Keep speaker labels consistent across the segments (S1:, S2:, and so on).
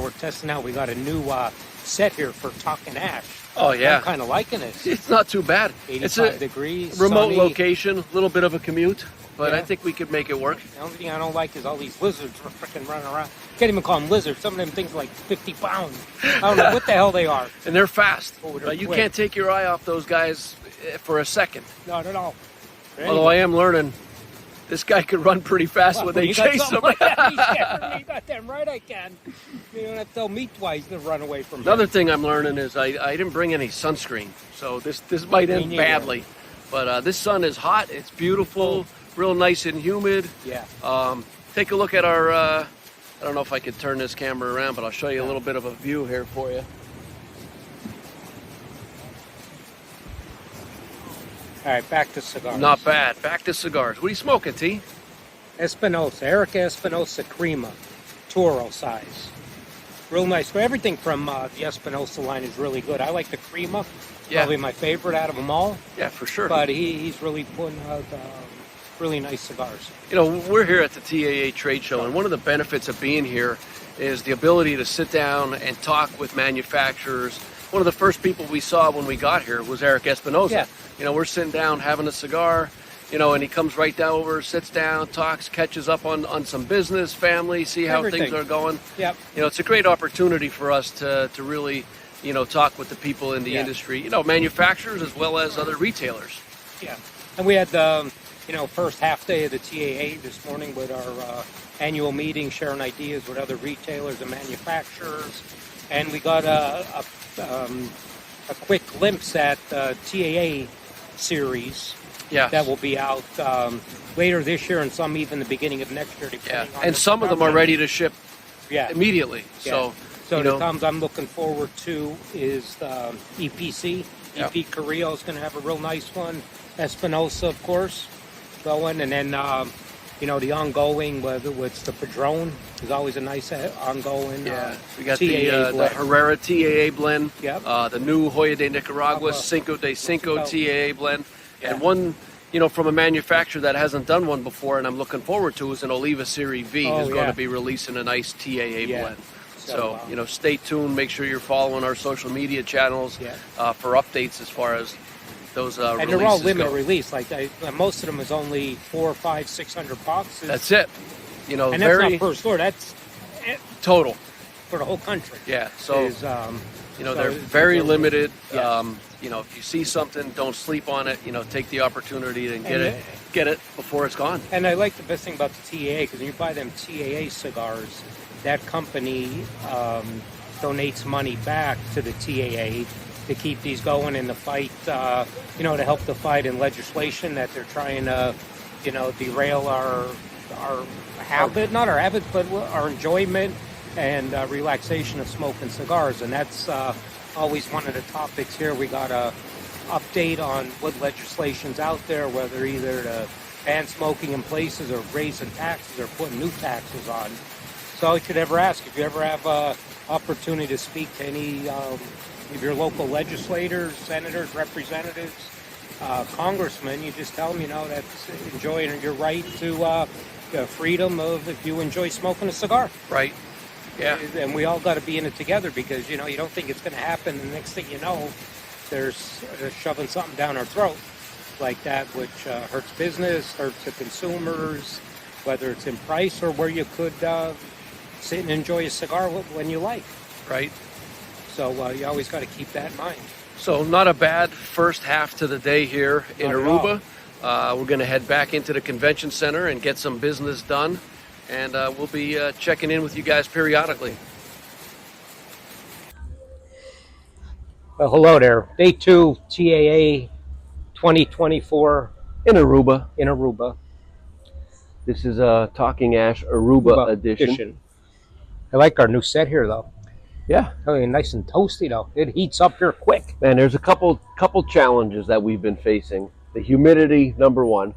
S1: cigar we're testing out. We got a new set here for talking ash.
S2: Oh, yeah.
S1: I'm kind of liking it.
S2: It's not too bad.
S1: 85
S2: It's a
S1: degrees,
S2: remote
S1: sunny.
S2: location, a little bit of a commute, but
S1: Yeah.
S2: I think we could make it work.
S1: The only thing I don't like is all these lizards freaking running around. Can't even call them lizards. Some of them things are like 50 pounds. I don't know what the hell they are.
S2: And they're fast.
S1: Oh, they're
S2: You
S1: quick.
S2: can't take your eye off those guys for a second.
S1: Not at all.
S2: Although I am learning, this guy could run pretty fast when they
S1: you got
S2: chase him.
S1: something like that, you got them right, I can. You don't have to tell me twice to run away from
S2: Another
S1: him.
S2: thing I'm learning is I didn't bring any sunscreen, so this might
S1: Me
S2: end
S1: neither.
S2: badly. But this sun is hot, it's beautiful, real nice and humid.
S1: Yeah.
S2: Take a look at our, I don't know if I could turn this camera around, but I'll show you a little bit of a view here for you.
S1: All right, back to cigars.
S2: Not bad. Back to cigars. What are you smoking, T?
S1: Espinosa, Erica Espinosa Crema, Toro size. Real nice. Everything from the Espinosa line is really good. I like the Crema.
S2: Yeah.
S1: Probably my favorite out of them all.
S2: Yeah, for sure.
S1: But he's really putting out really nice cigars.
S2: You know, we're here at the TAA trade show, and one of the benefits of being here is the ability to sit down and talk with manufacturers. One of the first people we saw when we got here was Eric Espinosa.
S1: Yeah.
S2: You know, we're sitting down having a cigar, you know, and he comes right down over, sits down, talks, catches up on some business, family, see how
S1: Everything.
S2: things are going.
S1: Yep.
S2: You know, it's a great opportunity for us to really, you know, talk with the people in the industry, you know, manufacturers as well as other retailers.
S1: Yeah. And we had the, first half day of the TAA this morning with our annual meeting, sharing ideas with other retailers and manufacturers. And we got a quick glimpse at the TAA series that will be out later this year and some even the beginning of next year. Depending on
S2: And
S1: the
S2: some of them are ready to ship immediately.
S1: Yeah. So
S2: you
S1: the
S2: know,
S1: comes I'm looking forward to is the EPC.
S2: Yep.
S1: EP Carrillo is going to have a real nice one. Espinosa, of course, going. And then, the ongoing, whether it's the Padron, is always a nice ongoing
S2: we got
S1: TAA
S2: the Herrera TAA blend,
S1: Yep.
S2: The new Hoya de Nicaragua Cinco de Cinco TAA blend,
S1: Yeah.
S2: and one, from a manufacturer that hasn't done one before, and I'm looking forward to, is an Oliva Series V, who's going to be releasing a nice TAA blend. So, stay tuned. Make sure you're following our social media channels for updates as far as those
S1: and
S2: releases
S1: they're all limited
S2: go.
S1: release. Like most of them is only 400, 500, 600 boxes.
S2: That's it.
S1: And that's not per store. That's
S2: total
S1: for the whole country.
S2: Yeah. So
S1: so
S2: they're very limited.
S1: Yeah.
S2: If you see something, don't sleep on it. Take the opportunity and get it before it's gone.
S1: And I like the best thing about the TAA, because when you buy them TAA cigars, that company donates money back to the TAA to keep these going in the fight, to help the fight in legislation that they're trying to, derail our habit, not our habit, but our enjoyment and relaxation of smoking cigars. And that's always one of the topics here. We got a update on what legislation's out there, whether either to ban smoking in places or raising taxes or putting new taxes on. So I could ever ask, if you ever have an opportunity to speak to any of your local legislators, senators, representatives, congressmen, you just tell them, that's enjoying your right to freedom of if you enjoy smoking a cigar.
S2: Right. Yeah.
S1: And we all got to be in it together, because, you don't think it's going to happen. And the next thing you know, they're shoving something down our throat like that, which hurts business, hurts the consumers, whether it's in price or where you could sit and enjoy a cigar when you like.
S2: Right.
S1: So you always got to keep that in mind.
S2: So not a bad first half to the day here in Aruba. We're going to head back into the convention center and get some business done. And we'll be checking in with you guys periodically.
S1: Well, hello there. Day 2, TAA 2024
S2: In Aruba.
S1: in Aruba.
S2: This is a Talking Ash Aruba edition.
S1: I like our new set here, though.
S2: Yeah.
S1: I mean, nice and toasty, though. It heats up here quick.
S2: Man, there's a couple challenges that we've been facing. The humidity, number one,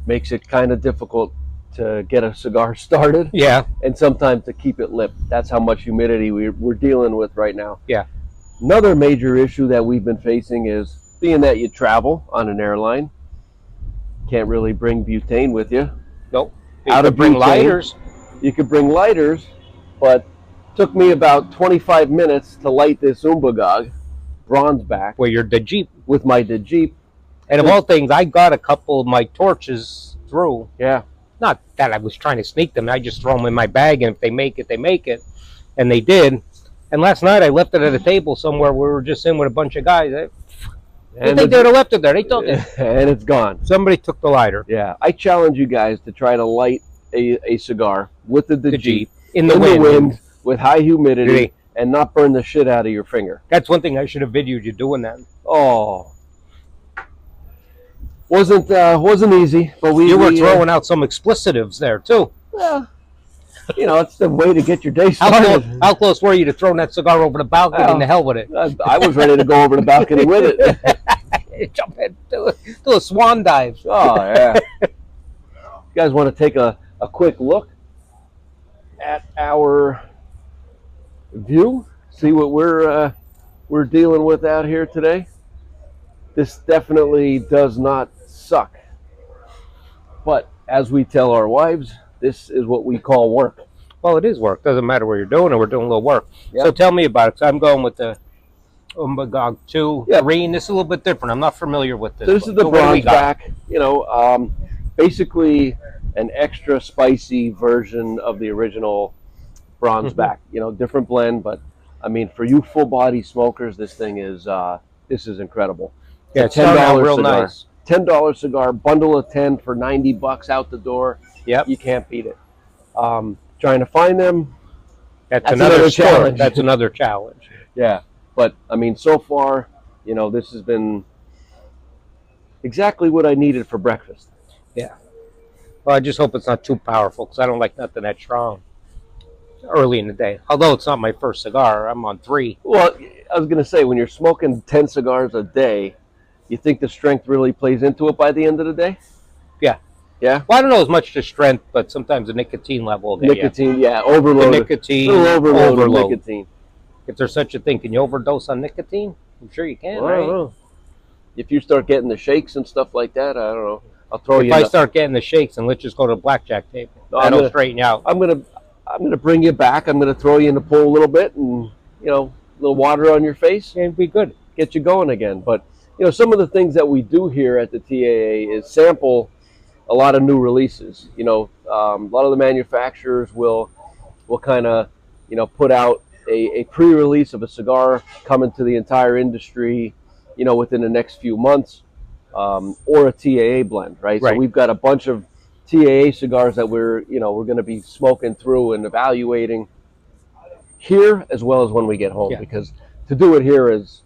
S2: makes it kind of difficult to get a cigar started.
S1: Yeah.
S2: And sometimes to keep it lit. That's how much humidity we're dealing with right now.
S1: Yeah.
S2: Another major issue that we've been facing is, being that you travel on an airline, can't really bring butane with you.
S1: Nope.
S2: Out of
S1: bring
S2: butane,
S1: lighters.
S2: You could bring lighters, but Took me about 25 minutes to light this Umbagog bronze back
S1: Well, you're the Jeep.
S2: with my Jeep.
S1: And of all things, I got a couple of my torches through.
S2: Yeah.
S1: Not that I was trying to sneak them. I just throw them in my bag, and if they make it, they make it. And they did. And last night I left it at a table somewhere. We were just in with a bunch of guys. They would have left it there. They took it.
S2: And it's gone.
S1: Somebody took the lighter.
S2: Yeah. I challenge you guys to try to light a cigar with the Jeep
S1: in the wind
S2: with high humidity and not burn the shit out of your finger.
S1: That's one thing I should have videoed you doing that.
S2: Oh. Wasn't easy, but
S1: you were throwing out some explicitives there too.
S2: Well, you know, it's the way to get your day started.
S1: How close were you to throwing that cigar over the balcony and the hell with it?
S2: I was ready to go over the balcony with it.
S1: Jump in, do a swan dive.
S2: Oh, yeah. You guys want to take a quick look at our view? See what we're dealing with out here today? This definitely does not suck. But as we tell our wives, this is what we call work.
S1: Well, it is work. Doesn't matter what you're doing, or we're doing a little work.
S2: Yep.
S1: So tell me about it. So I'm going with the Umbagog 2 green. This is a little bit different. I'm not familiar with this.
S2: So this is the bronze back. You know, basically an extra spicy version of the original bronze back. You know, different blend, but I mean, for you full body smokers, this thing is incredible.
S1: Yeah, it's $10 real cigar. Nice.
S2: $10 cigar, bundle of 10 for $90 out the door.
S1: Yep.
S2: You can't beat it. Trying to find them,
S1: that's another challenge. That's another challenge.
S2: Yeah. But, I mean, so far, you know, this has been exactly what I needed for breakfast.
S1: Yeah. Well, I just hope it's not too powerful, because I don't like nothing that strong early in the day. Although it's not my first cigar. I'm on 3.
S2: Well, I was going to say, when you're smoking 10 cigars a day, you think the strength really plays into it by the end of the day?
S1: Yeah.
S2: Yeah?
S1: Well, I don't know as much the strength, but sometimes the nicotine level will get
S2: nicotine, yeah, overload.
S1: The nicotine,
S2: overload. Nicotine.
S1: If there's such a thing, can you overdose on nicotine? I'm sure you can,
S2: well,
S1: right?
S2: I don't know. If you start getting the shakes and stuff like that, I don't know. I'll throw you.
S1: If I start getting the shakes, then let's just go to the blackjack table.
S2: No,
S1: that'll straighten you out.
S2: I'm gonna bring you back. I'm gonna throw you in the pool a little bit, and you know, a little water on your face,
S1: and be good.
S2: Get you going again. But you know, some of the things that we do here at the TAA is sample a lot of new releases. You know, a lot of the manufacturers will kind of, you know, put out a pre-release of a cigar coming to the entire industry, you know, within the next few months, or a TAA blend, right? So we've got a bunch of TAA cigars that we're going to be smoking through and evaluating here as well as when we get home, because to do it here is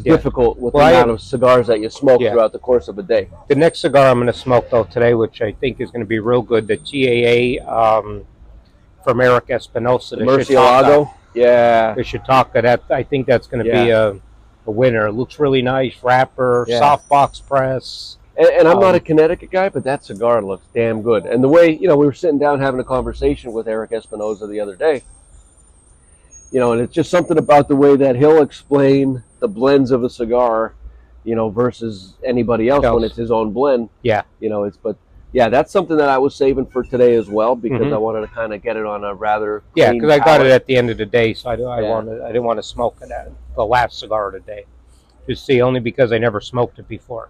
S2: difficult with the amount of cigars that you smoke throughout the course of a day.
S1: The next cigar I'm going to smoke though today, which I think is going to be real good, the TAA from Eric Espinosa, the
S2: Murcielago. Yeah,
S1: the Shiitake. That I think that's going to be a winner. It looks really nice, wrapper, soft box press.
S2: And I'm not a Connecticut guy, but that cigar looks damn good. And the way, you know, we were sitting down having a conversation with Eric Espinosa the other day, you know, and it's just something about the way that he'll explain the blends of a cigar, you know, versus anybody else when it's his own blend.
S1: Yeah.
S2: You know, that's something that I was saving for today as well, because I wanted to kind of get it on a rather clean
S1: because I got it at the end of the day, so I didn't want to smoke it at the last cigar of the day. Just see, only because I never smoked it before,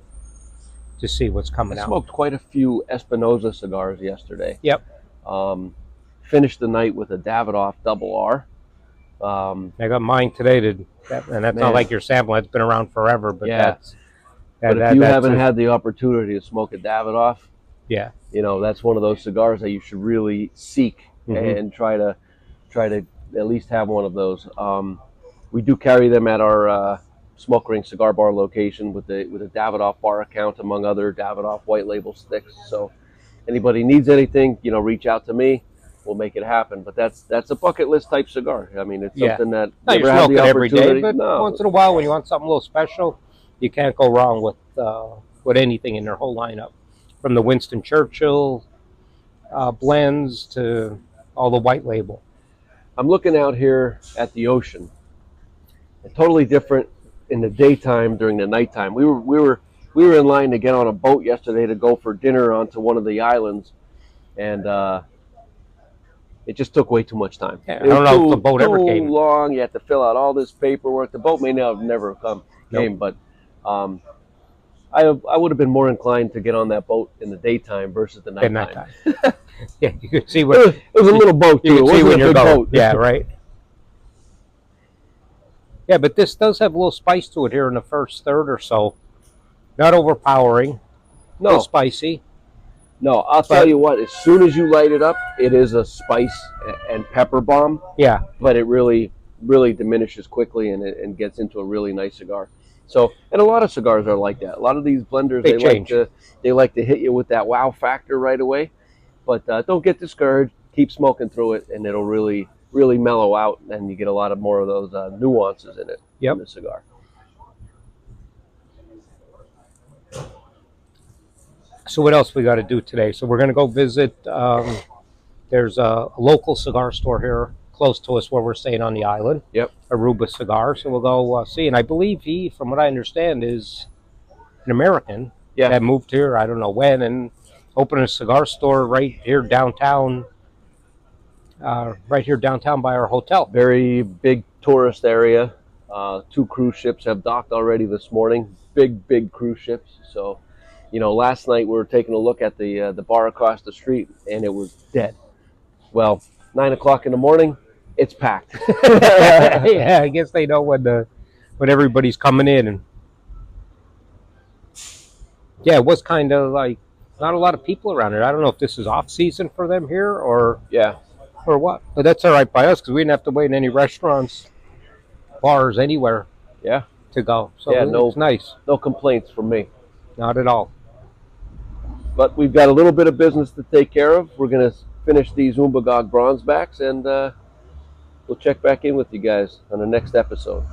S1: to see what's coming out.
S2: I smoked quite a few Espinosa cigars yesterday.
S1: Yep.
S2: Finished the night with a Davidoff Double R.
S1: I got mine today, and that's not like your sample. It's been around forever, but
S2: but if you haven't had the opportunity to smoke a Davidoff,
S1: you
S2: know, that's one of those cigars that you should really seek and try to at least have one of those. We do carry them at our Smoke Ring Cigar Bar location with a Davidoff bar account, among other Davidoff white label sticks. So anybody needs anything, you know, reach out to me. We'll make it happen. But that's a bucket list type cigar. I mean, it's something that
S1: never had the opportunity. Every day, but once in a while, when you want something a little special, you can't go wrong with anything in their whole lineup, from the Winston Churchill blends to all the white label.
S2: I'm looking out here at the ocean. Totally different in the daytime during the nighttime. We were in line to get on a boat yesterday to go for dinner onto one of the islands, and it just took way too much time.
S1: Yeah, I don't know if the boat ever
S2: too
S1: came.
S2: long. You had to fill out all this paperwork. The boat may never came, but I would have been more inclined to get on that boat in the daytime versus the nighttime.
S1: Yeah, you could see what
S2: it was a little boat too.
S1: You
S2: It
S1: could see
S2: wasn't
S1: when
S2: a
S1: you're
S2: big
S1: going.
S2: boat.
S1: Yeah, right. Yeah, but this does have a little spice to it here in the first third or so. Not overpowering. A little spicy.
S2: No, I'll tell you what. As soon as you light it up, it is a spice and pepper bomb.
S1: Yeah,
S2: but it really diminishes quickly and gets into a really nice cigar. So, and a lot of cigars are like that. A lot of these blenders, they like to hit you with that wow factor right away. But don't get discouraged. Keep smoking through it, and it'll really mellow out, and you get a lot of more of those nuances in it in the cigar.
S1: So what else we got to do today? So we're going to go visit. There's a local cigar store here close to us where we're staying on the island.
S2: Yep.
S1: Aruba Cigar. So we'll go see. And I believe he, from what I understand, is an American that moved here, I don't know when, and opened a cigar store right here downtown. Right here downtown by our hotel.
S2: Very big tourist area. 2 cruise ships have docked already this morning. Big cruise ships. So, last night we were taking a look at the bar across the street, and it was dead. Well, 9 o'clock in the morning, it's packed.
S1: Yeah, I guess they know when everybody's coming in, and it was kind of like not a lot of people around here. I don't know if this is off season for them here or what, but that's all right by us because we didn't have to wait in any restaurants, bars, anywhere. To go. So it's nice.
S2: No complaints from me.
S1: Not at all.
S2: But we've got a little bit of business to take care of. We're going to finish these Umbagog bronze backs, and we'll check back in with you guys on the next episode.